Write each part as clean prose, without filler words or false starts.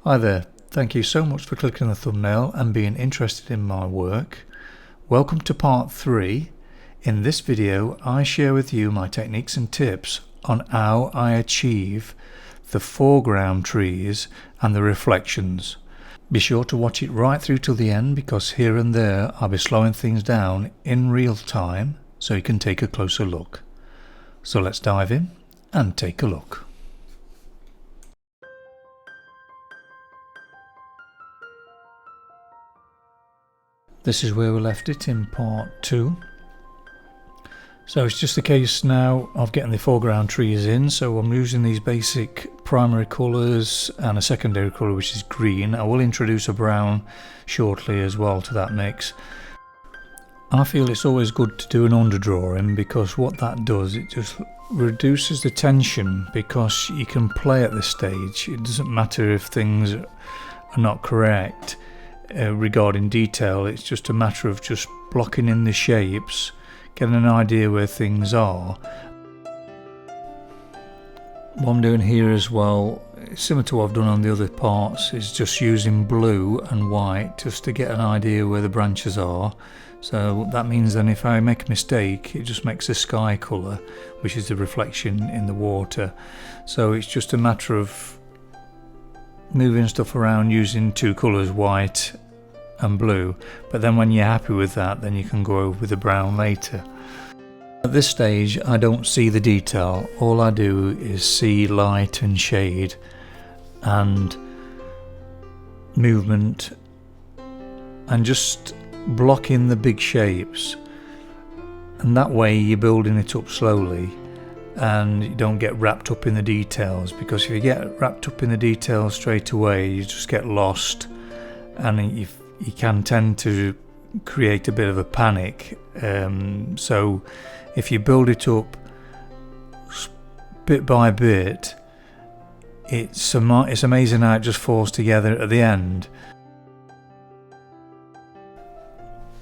Hi there, thank you so much for clicking the thumbnail and being interested in my work. Welcome to part 3. In this video I share with you my techniques and tips on how I achieve the foreground trees and the reflections. Be sure to watch it right through till the end, because here and there I'll be slowing things down in real time so you can take a closer look. So let's dive in and take a look. This is where we left it in part 2. So it's just a case now of getting the foreground trees in. So I'm using these basic primary colours and a secondary colour, which is green. I will introduce a brown shortly as well to that mix. I feel it's always good to do an underdrawing, because what that does, it just reduces the tension, because you can play at this stage. It doesn't matter if things are not correct. Regarding detail, it's just a matter of just blocking in the shapes, getting an idea where things are. What I'm doing here as well, similar to what I've done on the other parts, is just using blue and white just to get an idea where the branches are. So that means then if I make a mistake, it just makes a sky colour, which is the reflection in the water. So it's just a matter of moving stuff around using two colours, white and blue, but then when you're happy with that, then you can go over with the brown later. At this stage I don't see the detail. All I do is see light and shade and movement, and just block in the big shapes, and that way you're building it up slowly and you don't get wrapped up in the details, because if you get wrapped up in the details straight away, you just get lost, and you can tend to create a bit of a panic. So if you build it up bit by bit, it's amazing how it just falls together at the end.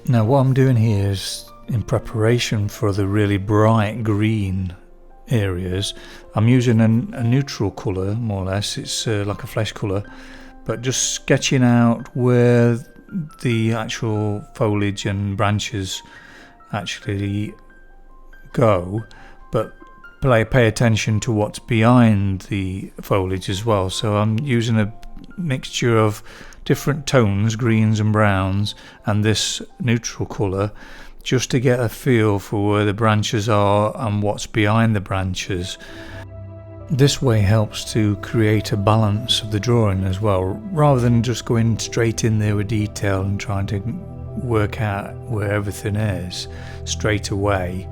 Now what I'm doing here is, in preparation for the really bright green areas, I'm using a neutral colour, more or less. It's like a flesh colour, but just sketching out where the actual foliage and branches actually go, but pay attention to what's behind the foliage as well. So I'm using a mixture of different tones, greens and browns, and this neutral colour, just to get a feel for where the branches are and what's behind the branches. This way helps to create a balance of the drawing as well, rather than just going straight in there with detail and trying to work out where everything is straight away,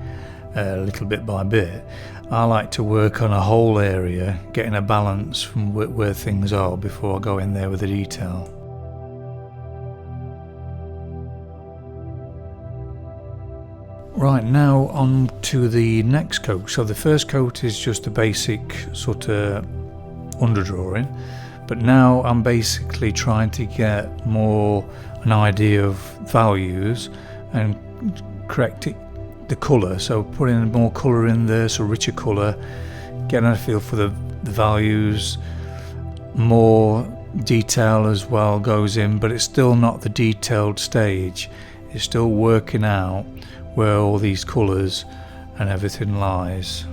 little bit by bit. I like to work on a whole area, getting a balance from where things are before I go in there with the detail. Right, now on to the next coat. So the first coat is just a basic sort of underdrawing, but now I'm basically trying to get more an idea of values and correct the colour. So putting more colour in there, so richer colour, getting a feel for the values. More detail as well goes in, but it's still not the detailed stage. It's still working out where all these colours and everything lies.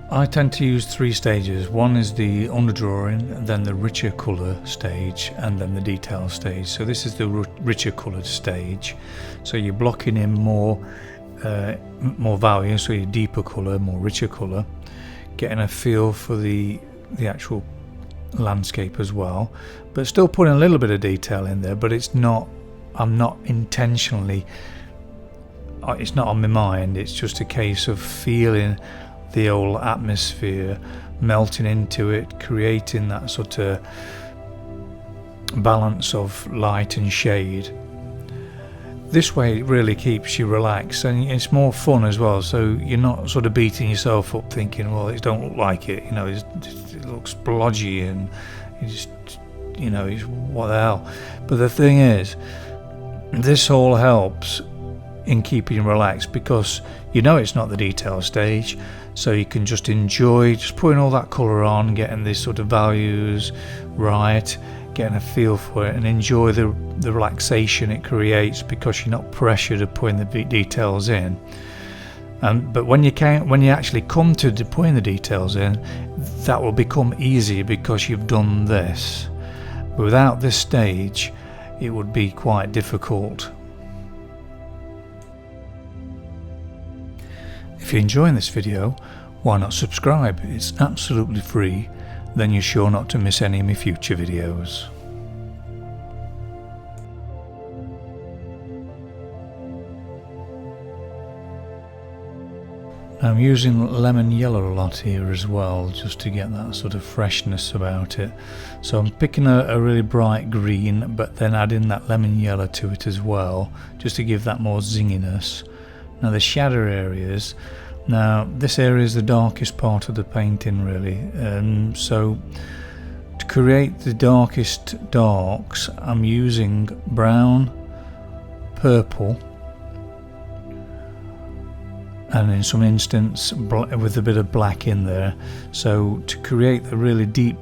I tend to use 3 stages. One is the underdrawing, then the richer colour stage, and then the detail stage. So this is the richer coloured stage. So you're blocking in more value, so your deeper colour, more richer colour, getting a feel for the actual landscape as well, but still putting a little bit of detail in there. But I'm not intentionally, it's not on my mind, it's just a case of feeling the whole atmosphere, melting into it, creating that sort of balance of light and shade. This way it really keeps you relaxed, and it's more fun as well, so you're not sort of beating yourself up thinking, well, it don't look like it, it looks blodgy and what the hell. But the thing is, this all helps in keeping relaxed, because you know it's not the detail stage, so you can just enjoy just putting all that colour on, getting these sort of values right, getting a feel for it, and enjoy the relaxation it creates, because you're not pressured of putting the details in. But when you actually come to putting the details in, that will become easier because you've done this. But without this stage, it would be quite difficult. If you're enjoying this video, why not subscribe? It's absolutely free, then you're sure not to miss any of my future videos. I'm using lemon yellow a lot here as well, just to get that sort of freshness about it. So I'm picking a really bright green, but then adding that lemon yellow to it as well, just to give that more zinginess. Now the shadow areas, now this area is the darkest part of the painting really, so to create the darkest darks I'm using brown, purple, and in some instance with a bit of black in there. So to create the really deep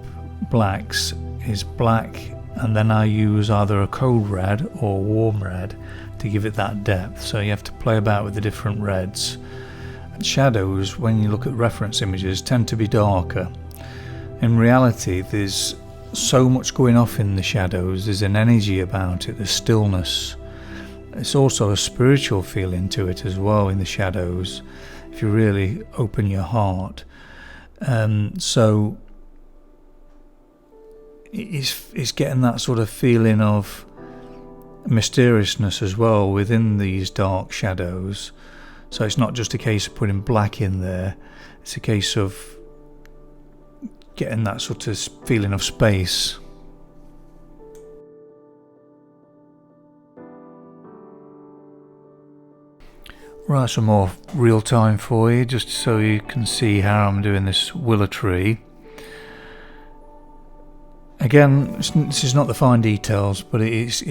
blacks is black, and then I use either a cold red or warm red to give it that depth. So you have to play about with the different reds. And shadows, when you look at reference images, tend to be darker. In reality, there's so much going off in the shadows, there's an energy about it, there's stillness. It's also a spiritual feeling to it as well in the shadows, if you really open your heart. So it's getting that sort of feeling of mysteriousness as well within these dark shadows. So it's not just a case of putting black in there, it's a case of getting that sort of feeling of space. Right, some more real time for you, just so you can see how I'm doing this willow tree. Again, this is not the fine details, but it's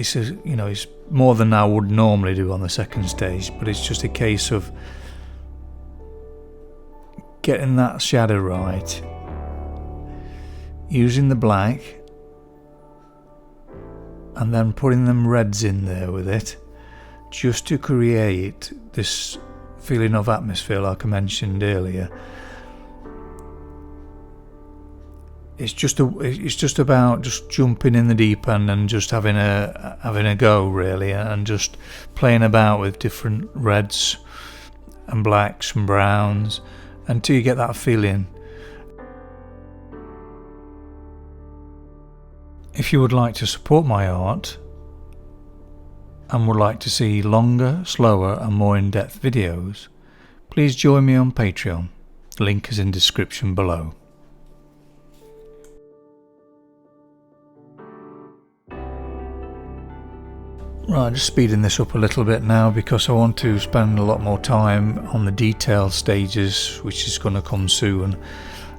more than I would normally do on the second stage. But it's just a case of getting that shadow right, using the black, and then putting them reds in there with it, just to create this feeling of atmosphere like I mentioned earlier. It's just about just jumping in the deep end and just having a go really, and just playing about with different reds and blacks and browns until you get that feeling. If you would like to support my art and would like to see longer, slower and more in-depth videos, please join me on Patreon. The link is in description below. Right, just speeding this up a little bit now because I want to spend a lot more time on the detail stages, which is going to come soon.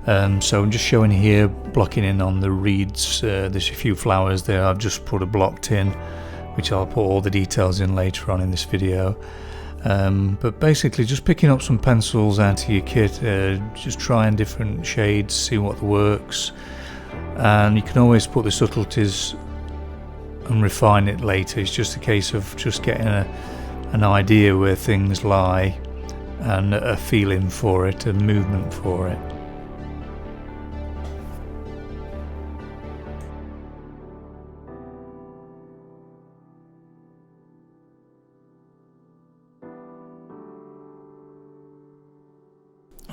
So I'm just showing here, blocking in on the reeds. There's a few flowers there I've just put a blocked in, which I'll put all the details in later on in this video. But basically just picking up some pencils out of your kit, just trying different shades, see what works, and you can always put the subtleties and refine it later. It's just a case of just getting an idea where things lie and a feeling for it, a movement for it.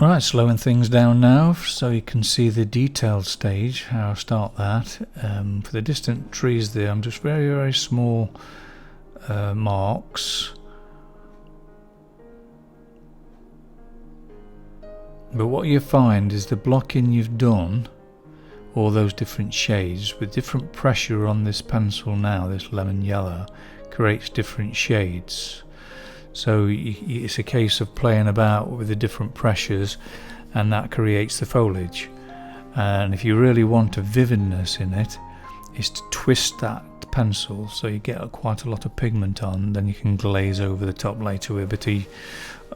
Right, slowing things down now so you can see the detailed stage, how I start that. For the distant trees there, I'm just very, very small marks. But what you find is the blocking you've done, all those different shades, with different pressure on this pencil now, this lemon yellow, creates different shades. So it's a case of playing about with the different pressures, and that creates the foliage. And if you really want a vividness in it, is to twist that with pencil, so you get quite a lot of pigment on. Then you can glaze over the top later with a bit of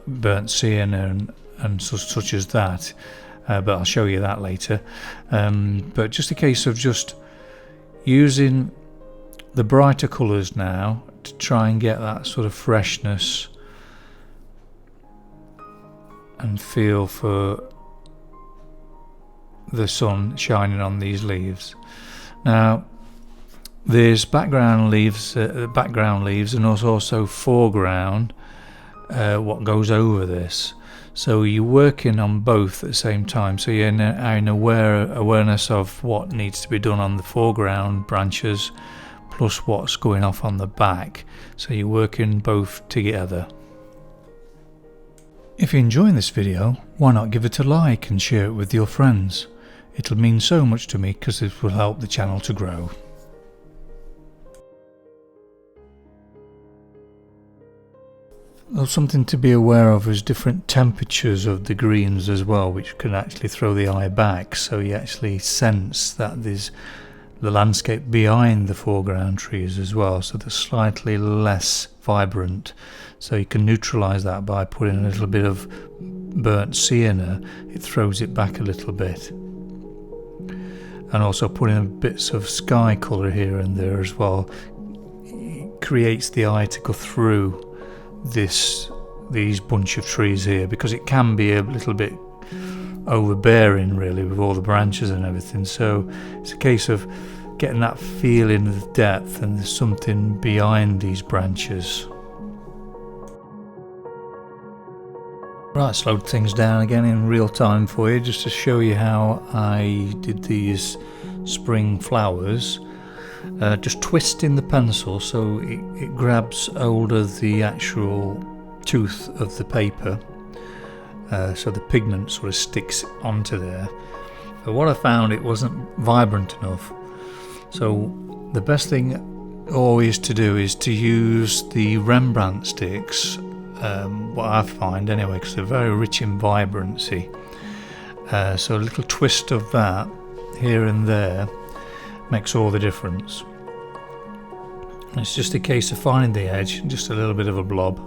burnt sienna and such as that, but I'll show you that later. But just a case of just using the brighter colours now to try and get that sort of freshness and feel for the sun shining on these leaves. Now there's background leaves and also foreground, what goes over this. So you're working on both at the same time. So you're in awareness of what needs to be done on the foreground branches, plus what's going off on the back. So you're working both together. If you're enjoying this video, why not give it a like and share it with your friends? It'll mean so much to me because it will help the channel to grow. Something to be aware of is different temperatures of the greens as well, which can actually throw the eye back, so you actually sense that there's the landscape behind the foreground trees as well, so they're slightly less vibrant. So you can neutralise that by putting a little bit of burnt sienna. It throws it back a little bit, and also putting bits of sky colour here and there as well. It creates the eye to go through these bunch of trees here, because it can be a little bit overbearing really with all the branches and everything. So it's a case of getting that feeling of depth, and there's something behind these branches. Right, slowed things down again in real time for you, just to show you how I did these spring flowers. Just twisting the pencil so it grabs hold of the actual tooth of the paper, so the pigment sort of sticks onto there. But what I found, it wasn't vibrant enough. So the best thing always to do is to use the Rembrandt sticks, what I find anyway, because they're very rich in vibrancy. So a little twist of that here and there makes all the difference. It's just a case of finding the edge, just a little bit of a blob,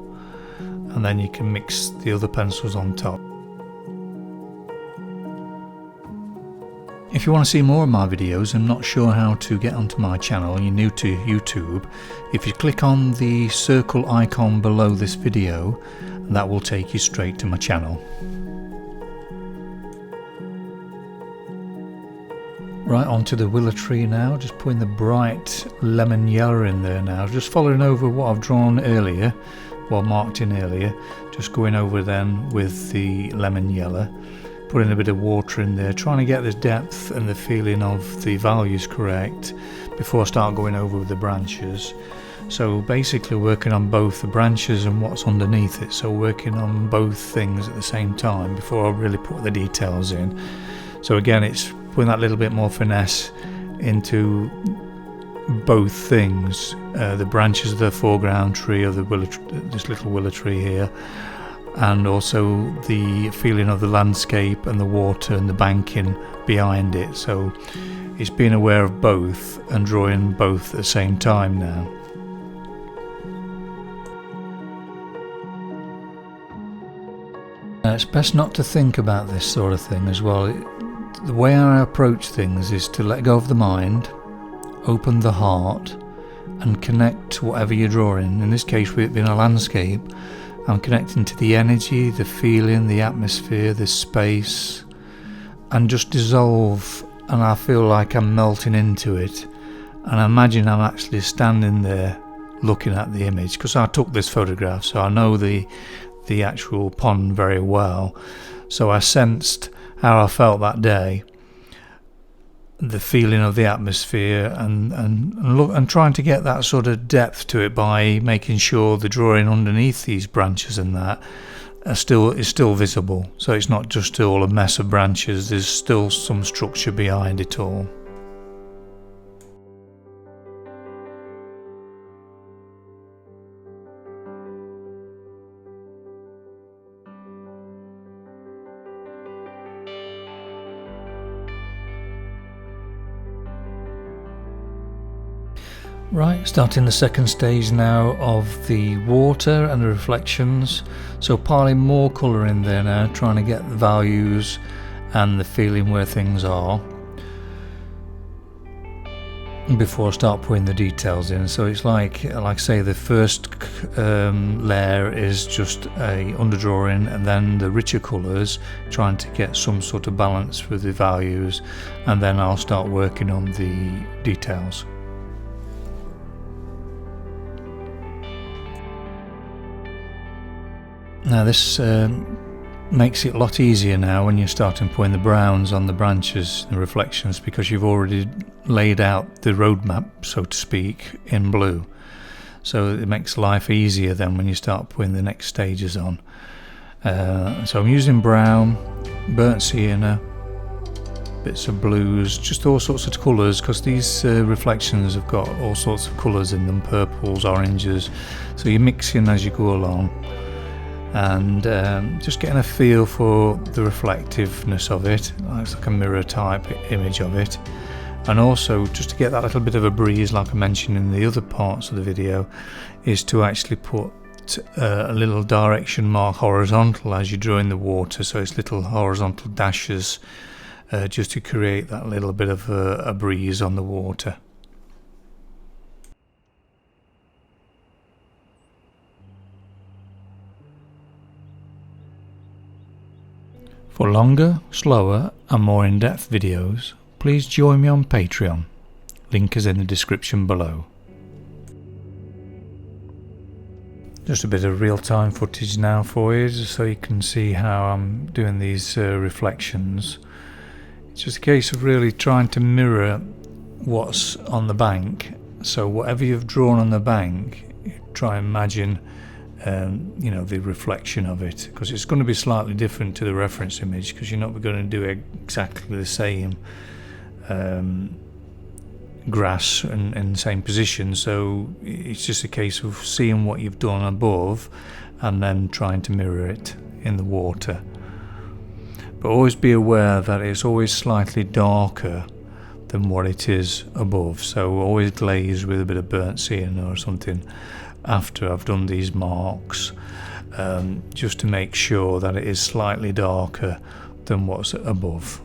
and then you can mix the other pencils on top. If you want to see more of my videos and not sure how to get onto my channel, you're new to YouTube, if you click on the circle icon below this video, that will take you straight to my channel. Right, onto the willow tree now, just putting the bright lemon yellow in there now, just following over what I've drawn earlier, well marked in earlier, just going over then with the lemon yellow, putting a bit of water in there, trying to get the depth and the feeling of the values correct before I start going over with the branches. So basically working on both the branches and what's underneath it, so working on both things at the same time before I really put the details in. So again, it's putting that little bit more finesse into both things, the branches of the foreground tree of the willow, this little willow tree here, and also the feeling of the landscape and the water and the banking behind it. So it's being aware of both and drawing both at the same time now. It's best not to think about this sort of thing as well. The way I approach things is to let go of the mind, open the heart, and connect to whatever you're drawing. In this case, with it being a landscape, I'm connecting to the energy, the feeling, the atmosphere, the space, and just dissolve, and I feel like I'm melting into it. And I imagine I'm actually standing there looking at the image, because I took this photograph, so I know the actual pond very well. So I sensed how I felt that day, the feeling of the atmosphere, and trying to get that sort of depth to it by making sure the drawing underneath these branches and that is still visible. So it's not just all a mess of branches, there's still some structure behind it all. Right, starting the second stage now of the water and the reflections. So piling more colour in there now, trying to get the values and the feeling where things are before I start putting the details in. So it's like I say, the first layer is just a underdrawing, and then the richer colours, trying to get some sort of balance with the values, and then I'll start working on the details. Now this makes it a lot easier now when you're starting putting the browns on the branches, the reflections, because you've already laid out the roadmap, so to speak, in blue. So it makes life easier then when you start putting the next stages on. So I'm using brown, burnt sienna, bits of blues, just all sorts of colours, because these reflections have got all sorts of colours in them, purples, oranges, so you're mixing as you go along. And just getting a feel for the reflectiveness of it. It's like a mirror type image of it, and also just to get that little bit of a breeze, like I mentioned in the other parts of the video, is to actually put a little direction mark horizontal as you're drawing the water, so it's little horizontal dashes, just to create that little bit of a breeze on the water. For longer, slower and more in-depth videos, please join me on Patreon. Link is in the description below. Just a bit of real-time footage now for you, just so you can see how I'm doing these reflections. It's just a case of really trying to mirror what's on the bank. So whatever you've drawn on the bank, you try and imagine you know, the reflection of it, because it's going to be slightly different to the reference image, because you're not going to do exactly the same grass in the same position. So it's just a case of seeing what you've done above and then trying to mirror it in the water. But always be aware that it's always slightly darker than what it is above, so always glaze with a bit of burnt sienna or something after I've done these marks, just to make sure that it is slightly darker than what's above.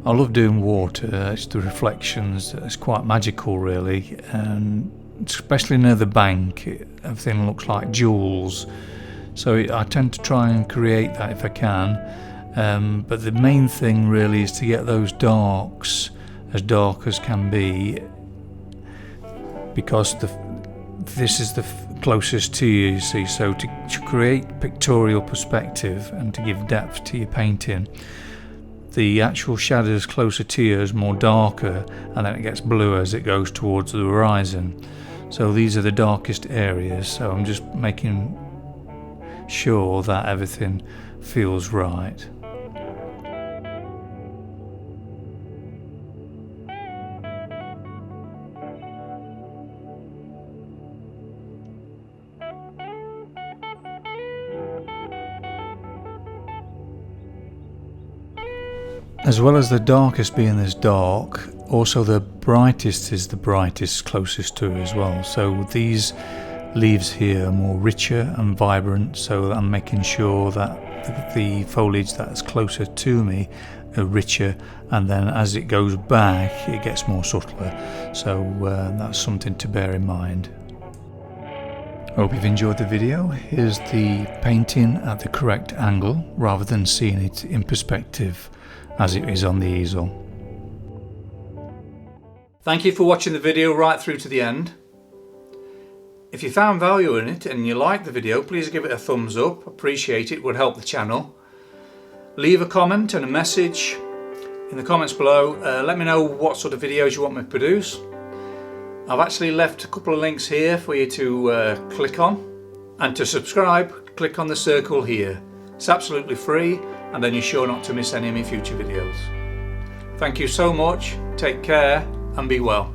I love doing water, it's the reflections, it's quite magical really, and especially near the bank, everything looks like jewels, so I tend to try and create that if I can, but the main thing really is to get those darks as dark as can be, because this is the closest to you, you see, so to create pictorial perspective and to give depth to your painting, the actual shadows closer to you is more darker, and then it gets bluer as it goes towards the horizon. So these are the darkest areas, so I'm just making sure that everything feels right. As well as the darkest being this dark, also the brightest is the brightest closest to it as well. So these leaves here are more richer and vibrant, so I'm making sure that the foliage that's closer to me are richer, and then as it goes back it gets more subtler. So that's something to bear in mind. Hope you've enjoyed the video. Here's the painting at the correct angle rather than seeing it in perspective as it is on the easel. Thank you for watching the video right through to the end. If you found value in it and you liked the video, please give it a thumbs up. Appreciate it, would help the channel. Leave a comment and a message in the comments below. Let me know what sort of videos you want me to produce. I've actually left a couple of links here for you to click on, and to subscribe, click on the circle here. It's absolutely free, and then you're sure not to miss any of my future videos. Thank you so much, take care and be well.